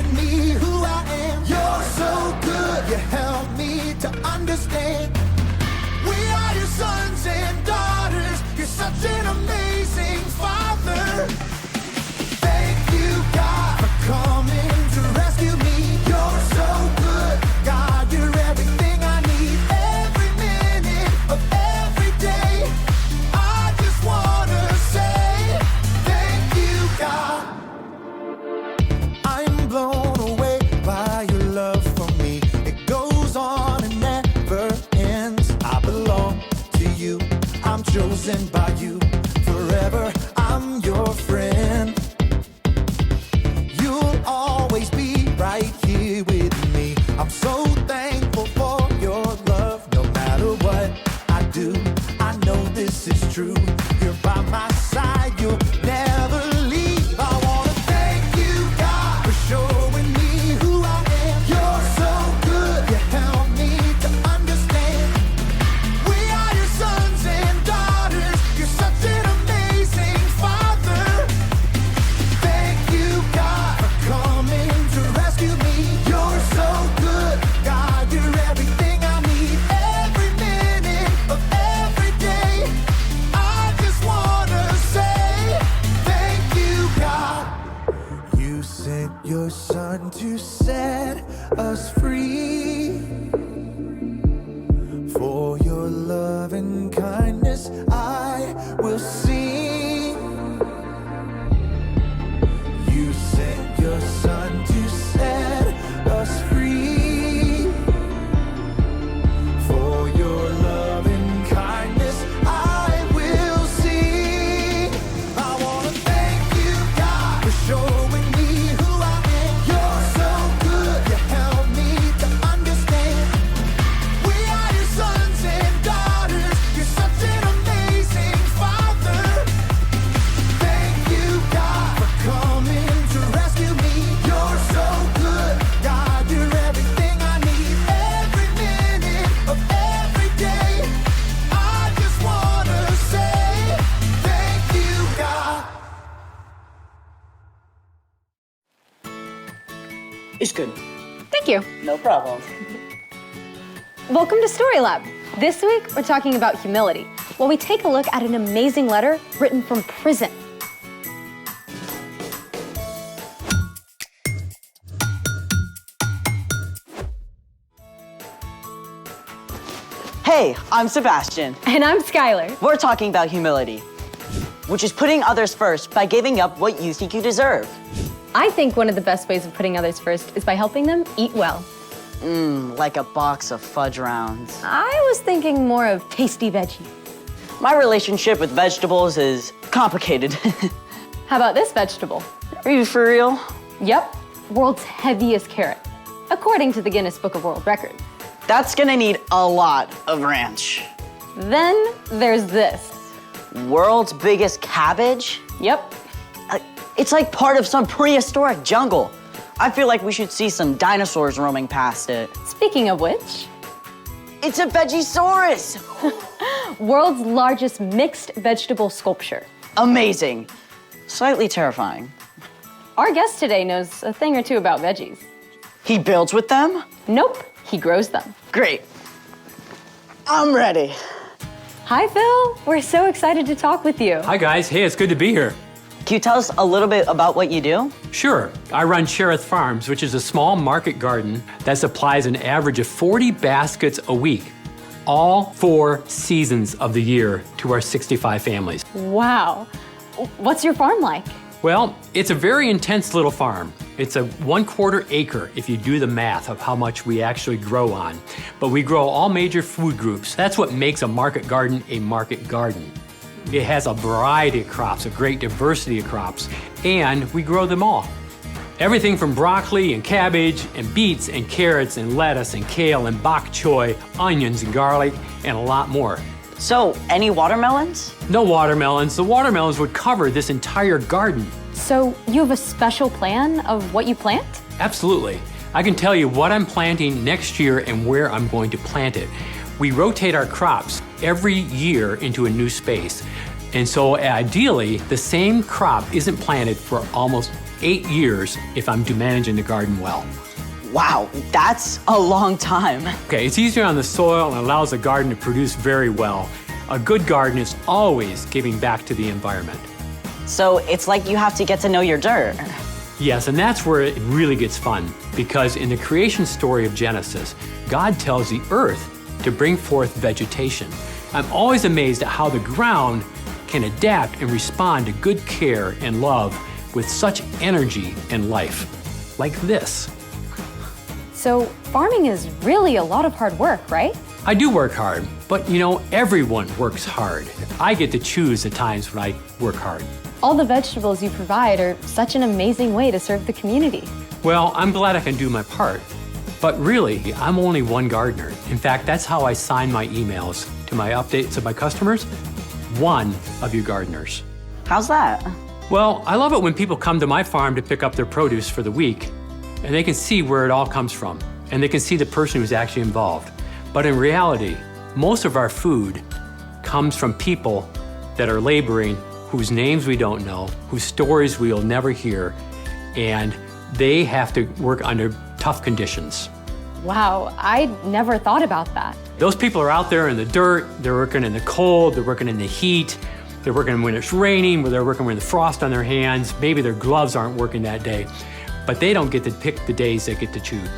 showing me who I am. You're so good, you help me to understand. We are your sons and daughters. You're such an amazing Father. Thank you, God, for coming to rescue me. You're so good, God, you're everything I need. Every minute of every day, I just wanna say thank you, God. I'm blown away by your love for me. It goes on and never ends. I belong to you, I'm chosen by you. Forever, I'm your friend. You'll always be right here with me. I'm so thankful for your love. No matter what I do, I know this is true. You're by my side, you'll never leave. I wanna thank you, God, for showing me who I am. You're so good, you help me to understand. We are your sons and daughters. You're such an amazing Father. Thank you, God, for coming to rescue me. You're so good, God, you're everything I need. Every minute of every day, I just wanna say thank you, God. You sent your son to set us free. For your love and kindness, I will sing. You sent your son to set us free. For your love and kindness, I will sing. I wanna thank you, God, for showing me who I am. You're so good, you help me to understand. We are your sons and daughters. You're such an amazing Father. Thank you, God, for coming to rescue me. You're so good, God, you're everything I need. Every minute of every day, I just wanna say thank you, God. It's good. Thank you. No problem. Welcome to Story Lab. This week, we're talking about humility, while we take a look at an amazing letter written from prison. Hey, I'm Sebastian. And I'm Skylar. We're talking about humility, which is putting others first by giving up what you think you deserve. I think one of the best ways of putting others first is by helping them eat well. Like a box of fudge rounds. I was thinking more of tasty veggies. My relationship with vegetables is complicated. How about this vegetable? Are you for real? Yep, world's heaviest carrot, according to the Guinness Book of World Records. That's gonna need a lot of ranch. Then there's this. World's biggest cabbage? Yep, It's like part of some prehistoric jungle. I feel like we should see some dinosaurs roaming past it. speaking of which, It's a Vegisaurus! world's largest mixed vegetable sculpture. Amazing. Slightly terrifying. Our guest today knows a thing or two about veggies. He builds with them? Nope, he grows them. Great. I'm ready. Hi, Phil. We're so excited to talk with you. Hi guys, hey, it's good to be here. Can you tell us a little bit about what you do? Sure, I run Cherith Farms, which is a small market garden that supplies an average of 40 baskets a week, all 4 seasons of the year to our 65 families. Wow. What's your farm like? Well, it's a very intense little farm. It's a 1/4 acre if you do the math of how much we actually grow on. But we grow all major food groups. That's what makes a market garden a market garden. It has a variety of crops, a great diversity of crops, and we grow them all. Everything from broccoli and cabbage and beets and carrots and lettuce and kale and bok choy, onions and garlic, and a lot more. So, any watermelons? No watermelons. The watermelons would cover this entire garden. So you have a special plan of what you plant? Absolutely. I can tell you what I'm planting next year and where I'm going to plant it. We rotate our crops every year into a new space. And so ideally, the same crop isn't planted for almost 8 years if I'm managing the garden well. Wow, that's a long time. Okay, it's easier on the soil and allows the garden to produce very well. A good garden is always giving back to the environment. So it's like you have to get to know your dirt. Yes, and that's where it really gets fun, because in the creation story of Genesis, God tells the earth to bring forth vegetation. I'm always amazed at how the ground can adapt and respond to good care and love with such energy and life, like this. So farming is really a lot of hard work, right? I do work hard, but everyone works hard. I get to choose the times when I work hard. All the vegetables you provide are such an amazing way to serve the community. Well, I'm glad I can do my part. But really, I'm only one gardener. In fact, that's how I sign my emails to my updates of my customers. One of you gardeners. How's that? Well, I love it when people come to my farm to pick up their produce for the week, and they can see where it all comes from, and they can see the person who's actually involved. But in reality, most of our food comes from people that are laboring, whose names we don't know, whose stories we'll never hear, and they have to work under tough conditions. Wow, I never thought about that. Those people are out there in the dirt, they're working in the cold, they're working in the heat, they're working when it's raining, they're working with the frost on their hands, maybe their gloves aren't working that day, but they don't get to pick the days they get to choose.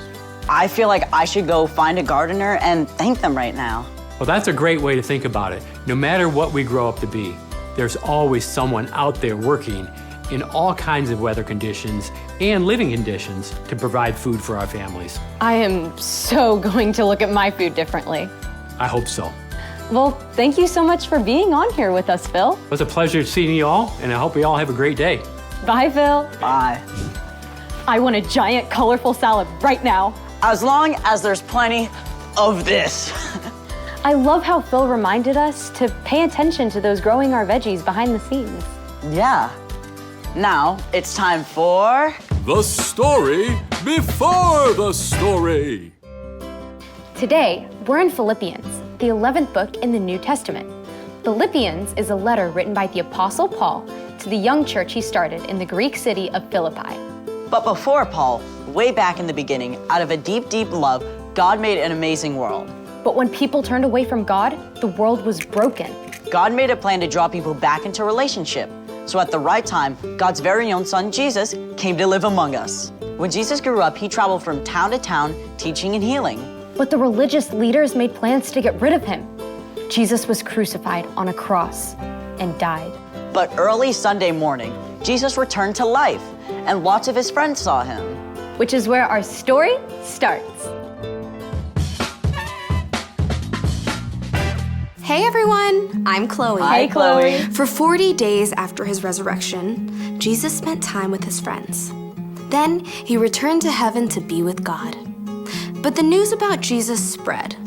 I feel like I should go find a gardener and thank them right now. Well, that's a great way to think about it. No matter what we grow up to be, there's always someone out there working in all kinds of weather conditions and living conditions to provide food for our families. I am so going to look at my food differently. I hope so. Well, thank you so much for being on here with us, Phil. It was a pleasure seeing you all, and I hope we all have a great day. Bye, Phil. Bye. I want a giant, colorful salad right now. As long as there's plenty of this. I love how Phil reminded us to pay attention to those growing our veggies behind the scenes. Yeah. Now it's time for... The story before the story. Today, we're in Philippians, the 11th book in the New Testament. Philippians is a letter written by the Apostle Paul to the young church he started in the Greek city of Philippi. But before Paul, way back in the beginning, out of a deep, deep love, God made an amazing world. But when people turned away from God, the world was broken. God made a plan to draw people back into relationship. So at the right time, God's very own son, Jesus, came to live among us. When Jesus grew up, he traveled from town to town, teaching and healing. But the religious leaders made plans to get rid of him. Jesus was crucified on a cross and died. But early Sunday morning, Jesus returned to life, and lots of his friends saw him. Which is where our story starts. Hey everyone, I'm Chloe. Hi, Chloe. For 40 days after his resurrection, Jesus spent time with his friends. Then he returned to heaven to be with God. But the news about Jesus spread.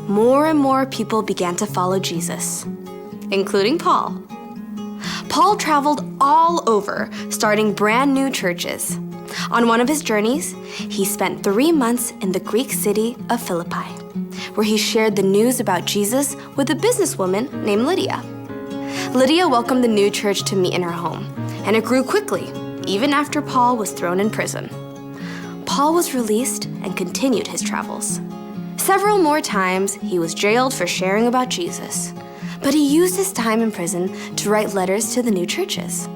More and more people began to follow Jesus, including Paul. Paul traveled all over, starting brand new churches. On one of his journeys, he spent 3 months in the Greek city of Philippi, where he shared the news about Jesus with a businesswoman named Lydia. Lydia welcomed the new church to meet in her home, and it grew quickly, even after Paul was thrown in prison. Paul was released and continued his travels. Several more times, he was jailed for sharing about Jesus, but he used his time in prison to write letters to the new churches.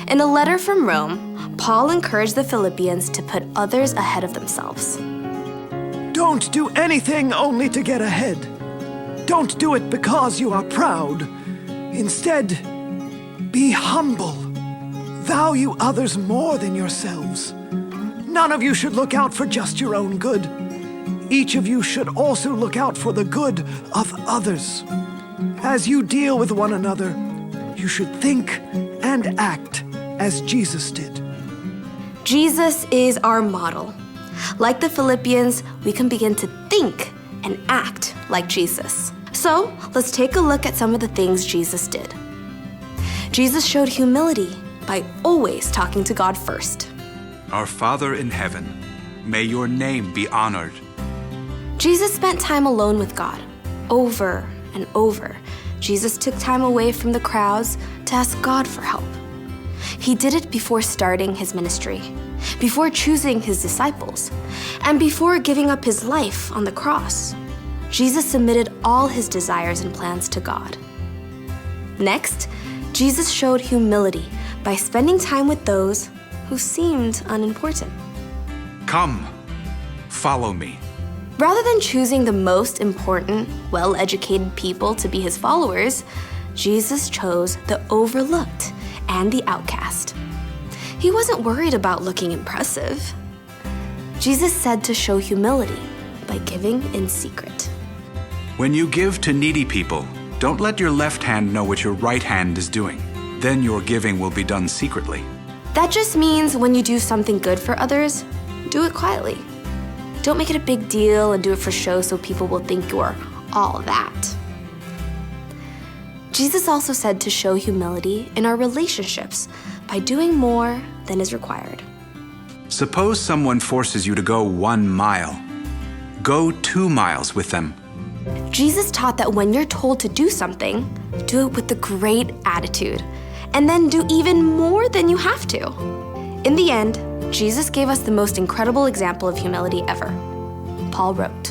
In a letter from Rome, Paul encouraged the Philippians to put others ahead of themselves. Don't do anything only to get ahead. Don't do it because you are proud. Instead, be humble. Value others more than yourselves. None of you should look out for just your own good. Each of you should also look out for the good of others. As you deal with one another, you should think and act as Jesus did. Jesus is our model. Like the Philippians, we can begin to think and act like Jesus. So, let's take a look at some of the things Jesus did. Jesus showed humility by always talking to God first. Our Father in heaven, may your name be honored. Jesus spent time alone with God, over and over. Jesus took time away from the crowds to ask God for help. He did it before starting his ministry, before choosing his disciples, and before giving up his life on the cross. Jesus submitted all his desires and plans to God. Next, Jesus showed humility by spending time with those who seemed unimportant. Come, follow me. Rather than choosing the most important, well-educated people to be his followers, Jesus chose the overlooked and the outcast. He wasn't worried about looking impressive. Jesus said to show humility by giving in secret. When you give to needy people, don't let your left hand know what your right hand is doing. Then your giving will be done secretly. That just means when you do something good for others, do it quietly. Don't make it a big deal and do it for show so people will think you're all that. Jesus also said to show humility in our relationships by doing more than is required. Suppose someone forces you to go 1 mile. Go 2 miles with them. Jesus taught that when you're told to do something, do it with a great attitude, and then do even more than you have to. In the end, Jesus gave us the most incredible example of humility ever. Paul wrote,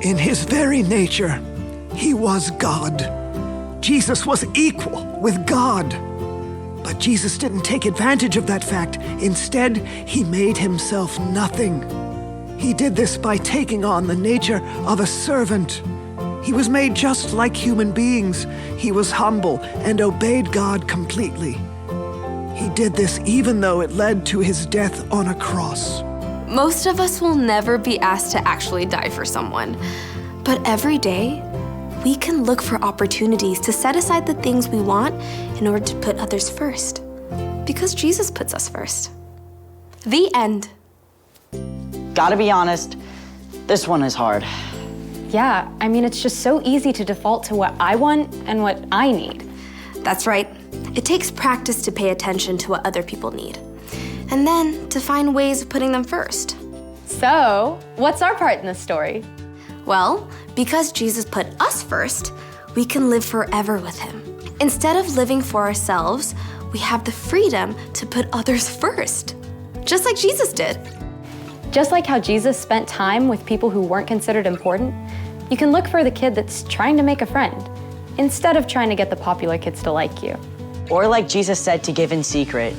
In his very nature, he was God. Jesus was equal with God. But Jesus didn't take advantage of that fact. Instead, he made himself nothing. He did this by taking on the nature of a servant. He was made just like human beings. He was humble and obeyed God completely. He did this even though it led to his death on a cross. most of us will never be asked to actually die for someone. But every day, we can look for opportunities to set aside the things we want in order to put others first. Because Jesus puts us first. The end. Gotta be honest, this one is hard. Yeah, I mean, it's just so easy to default to what I want and what I need. That's right. It takes practice to pay attention to what other people need. And then to find ways of putting them first. So, what's our part in this story? Well, because Jesus put us first, we can live forever with him. Instead of living for ourselves, we have the freedom to put others first. Just like Jesus did. Just like how Jesus spent time with people who weren't considered important, you can look for the kid that's trying to make a friend, instead of trying to get the popular kids to like you. Or like Jesus said, to give in secret.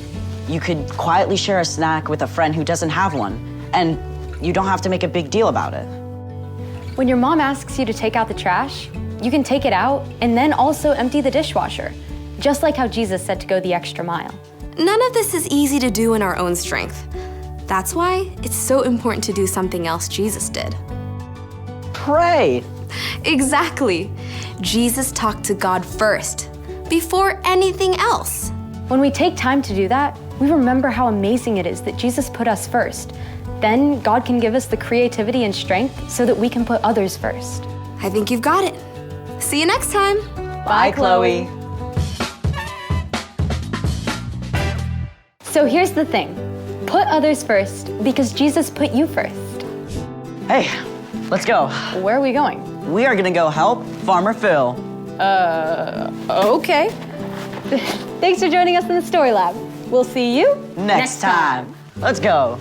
You could quietly share a snack with a friend who doesn't have one, and you don't have to make a big deal about it. When your mom asks you to take out the trash, you can take it out and then also empty the dishwasher, just like how Jesus said to go the extra mile. None of this is easy to do in our own strength. That's why it's so important to do something else Jesus did. Pray. Exactly. Jesus talked to God first, before anything else. When we take time to do that, we remember how amazing it is that Jesus put us first. Then God can give us the creativity and strength so that we can put others first. I think you've got it. See you next time. Bye, Chloe. So here's the thing. Put others first because Jesus put you first. Hey, let's go. Where are we going? We are gonna go help Farmer Phil. Okay. Thanks for joining us in the Story Lab. We'll see you Next time. Let's go.